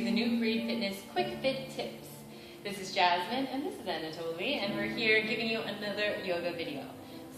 the New Breed Fitness Quick Fit Tips. This is Jasmine and this is Anatoly, and we're here giving you another yoga video.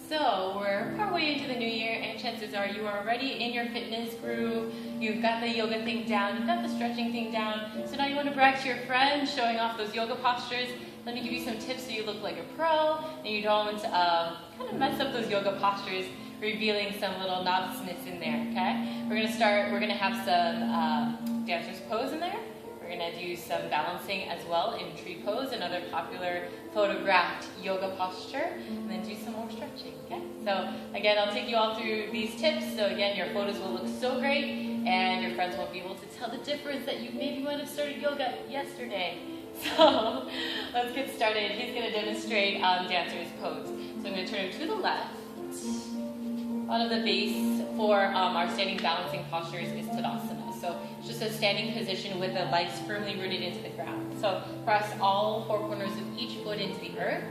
So we're partway into the new year and chances are you are already in your fitness groove, you've got the yoga thing down, you've got the stretching thing down, so now you want to brag to your friends showing off those yoga postures. Let me give you some tips so you look like a pro and you don't kind of mess up those yoga postures, revealing some little noviceness in there, okay? We're going to have some dancer's pose in there. We're going to do some balancing as well in tree pose, another popular photographed yoga posture, and then do some more stretching, okay? So again, I'll take you all through these tips. So again, your photos will look so great and your friends won't be able to tell the difference that you maybe might have started yoga yesterday. So let's get started. He's going to demonstrate dancer's pose. So I'm going to turn him to the left. A lot of the base for our standing balancing postures is Tadasana. So it's just a standing position with the legs firmly rooted into the ground. So press all four corners of each foot into the earth.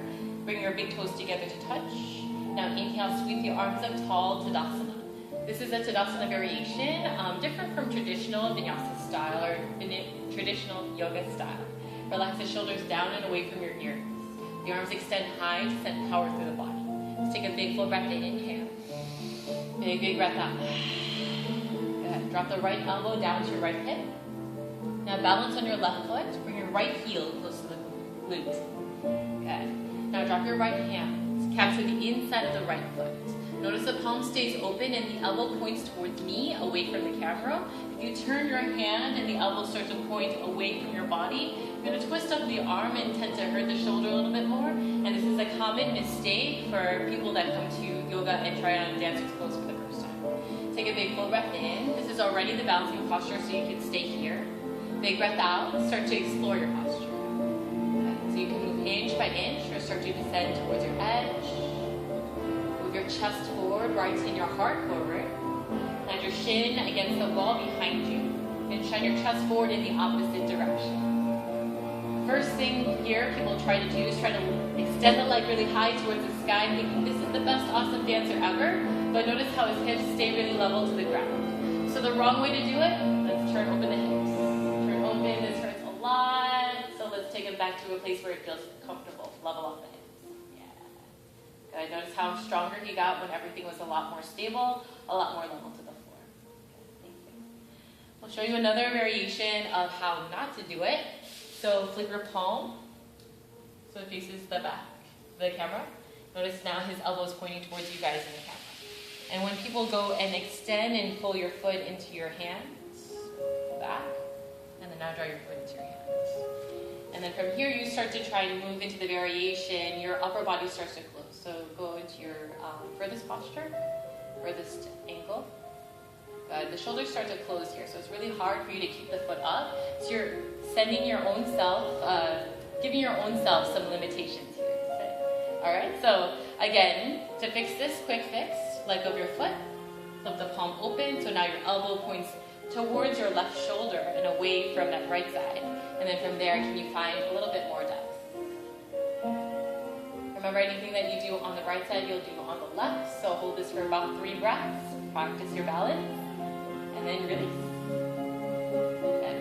Bring your big toes together to touch. Now inhale, sweep the arms up tall, Tadasana. This is a Tadasana variation, different from traditional vinyasa style or traditional yoga style. Relax the shoulders down and away from your ears. The arms extend high to send power through the body. Let's take a big full breath in. Inhale. Big breath out. Good. Drop the right elbow down to your right hip. Now balance on your left foot. Bring your right heel close to the glute. Good. Now drop your right hand. Capture the inside of the right foot. Notice the palm stays open and the elbow points towards me, away from the camera. If you turn your hand and the elbow starts to point away from your body, you're going to twist up the arm and tend to hurt the shoulder a little bit more. And this is a common mistake for people that come to yoga and try on dancer's pose for the first time. Take a big full breath in. This is already the balancing posture, so you can stay here. Big breath out. Start to explore your posture. Okay. So you can move inch by inch or start to descend towards your edge. Move your chest forward, right in your heart forward. Land your shin against the wall behind you. And shine your chest forward in the opposite direction. First thing here people try to do is try to extend the leg really high towards the sky, thinking this is the best awesome dancer ever, but notice how his hips stay really level to the ground. So the wrong way to do it, let's turn open the hips. Turn open, this hurts a lot, so let's take it back to a place where it feels comfortable. Level off the hips. Yeah. Good. Notice how stronger he got when everything was a lot more stable, a lot more level to the floor. Okay. Thank you. I'll show you another variation of how not to do it. So flip your palm, so it faces the back, the camera. Notice now his elbow's pointing towards you guys in the camera. And when people go and extend and pull your foot into your hands, back, and then now draw your foot into your hands. And then from here you start to try to move into the variation, your upper body starts to close. So go into your furthest posture, furthest ankle. The shoulders start to close here, so it's really hard for you to keep the foot up. So you're sending your own self, giving your own self some limitations here. Alright, so again, to fix this quick fix, leg of your foot, flip the palm open, so now your elbow points towards your left shoulder and away from that right side. And then from there, can you find a little bit more depth? Remember, anything that you do on the right side, you'll do on the left. So hold this for about 3 breaths, practice your balance. And then release. Okay.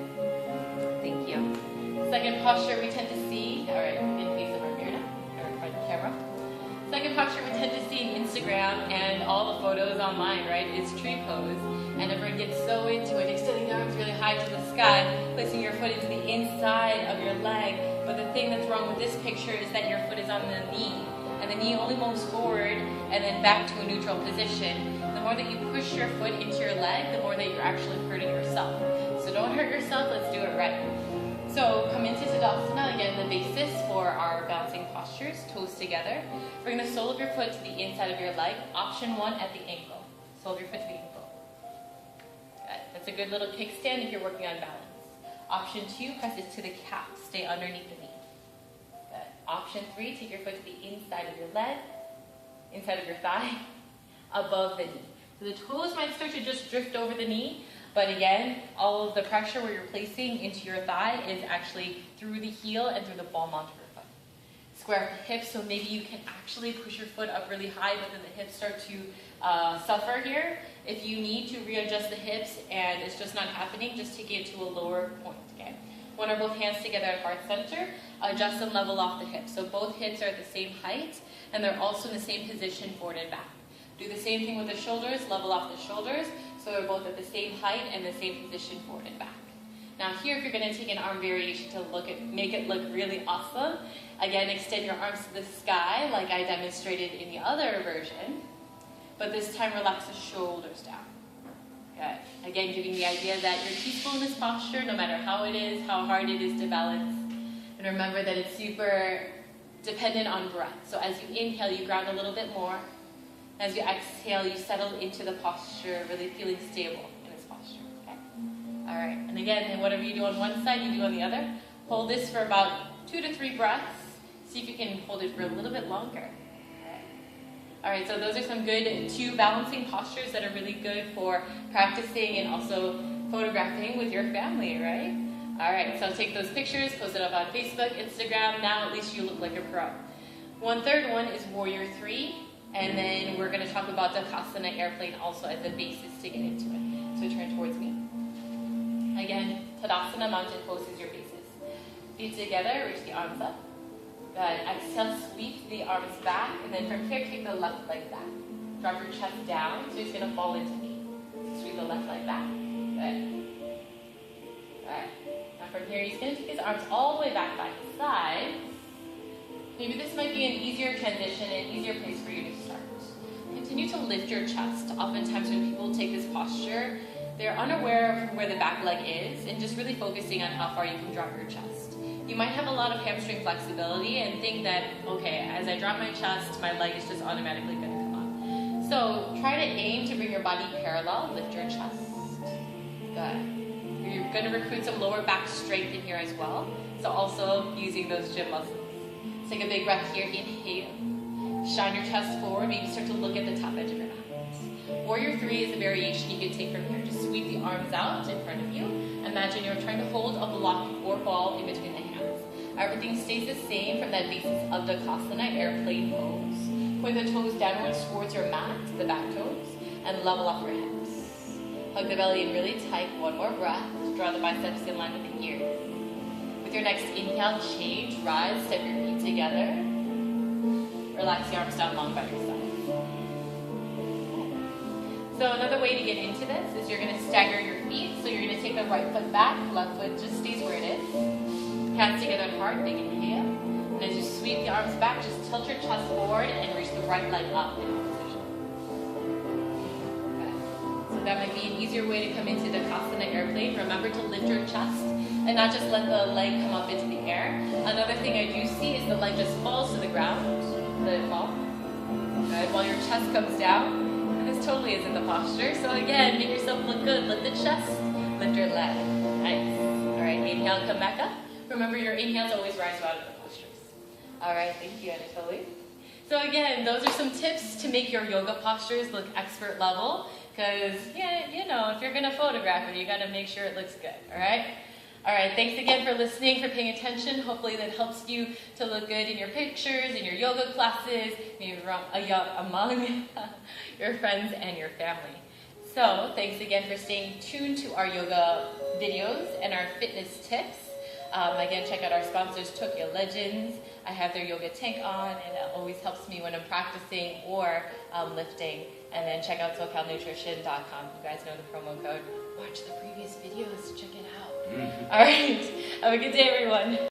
Thank you. Second posture we tend to see, alright, in face of our mirror now, or front camera. Second posture we tend to see in Instagram and all the photos online, right, is tree pose. And everyone gets so into it, extending the arms really high to the sky, placing your foot into the inside of your leg. But the thing that's wrong with this picture is that your foot is on the knee. And the knee only moves forward and then back to a neutral position. The more that you push your foot into your leg, the more that you're actually hurting yourself. So don't hurt yourself, let's do it right. So come into Tadasana, again the basis for our bouncing postures, toes together. Bring the sole of your foot to the inside of your leg. Option 1 at the ankle. Sole of your foot to the ankle. Good. That's a good little kickstand if you're working on balance. Option 2, press it to the calf. Stay underneath the knee. Good. Option 3, take your foot to the inside of your leg, inside of your thigh, above the knee. So the toes might start to just drift over the knee, but again, all of the pressure where you're placing into your thigh is actually through the heel and through the ball onto your foot. Square up the hips, so maybe you can actually push your foot up really high, but then the hips start to suffer here. If you need to readjust the hips and it's just not happening, just take it to a lower point, okay? One or both hands together at heart center, adjust and level off the hips. So both hips are at the same height and they're also in the same position forward and back. Do the same thing with the shoulders, level off the shoulders, so they're both at the same height and the same position forward and back. Now here, if you're going to take an arm variation to make it look really awesome, again, extend your arms to the sky like I demonstrated in the other version, but this time relax the shoulders down. Good. Again, giving the idea that you're peaceful in this posture, no matter how it is, how hard it is to balance. And remember that it's super dependent on breath. So as you inhale, you ground a little bit more. As you exhale, you settle into the posture, really feeling stable in this posture. Okay? All right. And again, whatever you do on one side, you do on the other. Hold this for about 2 to 3 breaths. See if you can hold it for a little bit longer. All right, so those are some good 2 balancing postures that are really good for practicing and also photographing with your family, right? All right, so take those pictures, post it up on Facebook, Instagram. Now at least you look like a pro. 1/3 one is Warrior 3, and then we're going to talk about the Dakasana airplane also as a basis to get into it. So turn towards me. Again, Tadasana mountain pose is your basis. Feet together, reach the arms up. Good. Exhale, sweep the arms back, and then from here, kick the left leg back. Drop your chest down, so he's going to fall into knee. Sweep the left leg back. Good. All right. Now from here, he's going to take his arms all the way back by his sides. Maybe this might be an easier transition, an easier place for you to start. Continue to lift your chest. Oftentimes when people take this posture, they're unaware of where the back leg is, and just really focusing on how far you can drop your chest. You might have a lot of hamstring flexibility and think that, okay, as I drop my chest, my leg is just automatically going to come up. So try to aim to bring your body parallel, lift your chest. Good. You're going to recruit some lower back strength in here as well. So also using those gym muscles. Take a big breath here, inhale. Shine your chest forward, maybe start to look at the top edge of your mat. Warrior 3 is a variation you can take from here. Just sweep the arms out in front of you. Imagine you're trying to hold a block or ball in between the hands. Everything stays the same from that basis of the Dakasana airplane pose. Point the toes downwards towards your mat, the back toes, and level off your hips. Hug the belly in really tight. One more breath. Draw the biceps in line with the ears. With your next inhale, change, rise, step your feet together. Relax the arms down long by your side. So another way to get into this is you're going to stagger your feet. So you're going to take the right foot back, left foot just stays where it is. Hands together at heart, big inhale. And as you sweep the arms back, just tilt your chest forward and reach the right leg up in position. Okay. So that might be an easier way to come into the Dakasana airplane. Remember to lift your chest and not just let the leg come up into the air. Another thing I do see is the leg just falls to the ground. Let it fall. Good. While your chest comes down. And this totally isn't the posture. So again, make yourself look good. Lift the chest, lift your leg. Nice. All right, inhale, come back up. Remember, your inhales always rise you out of the postures. All right, thank you, Anatoly. So again, those are some tips to make your yoga postures look expert level. Because, yeah, you know, if you're going to photograph it, you got to make sure it looks good. All right? All right, thanks again for listening, for paying attention. Hopefully that helps you to look good in your pictures, in your yoga classes, maybe among your friends and your family. So thanks again for staying tuned to our yoga videos and our fitness tips. Again, check out our sponsors, Tokyo Legends. I have their yoga tank on, and it always helps me when I'm practicing or lifting. And then check out SoCalNutrition.com. You guys know the promo code. Watch the previous videos. Check it out. All right. Have a good day, everyone.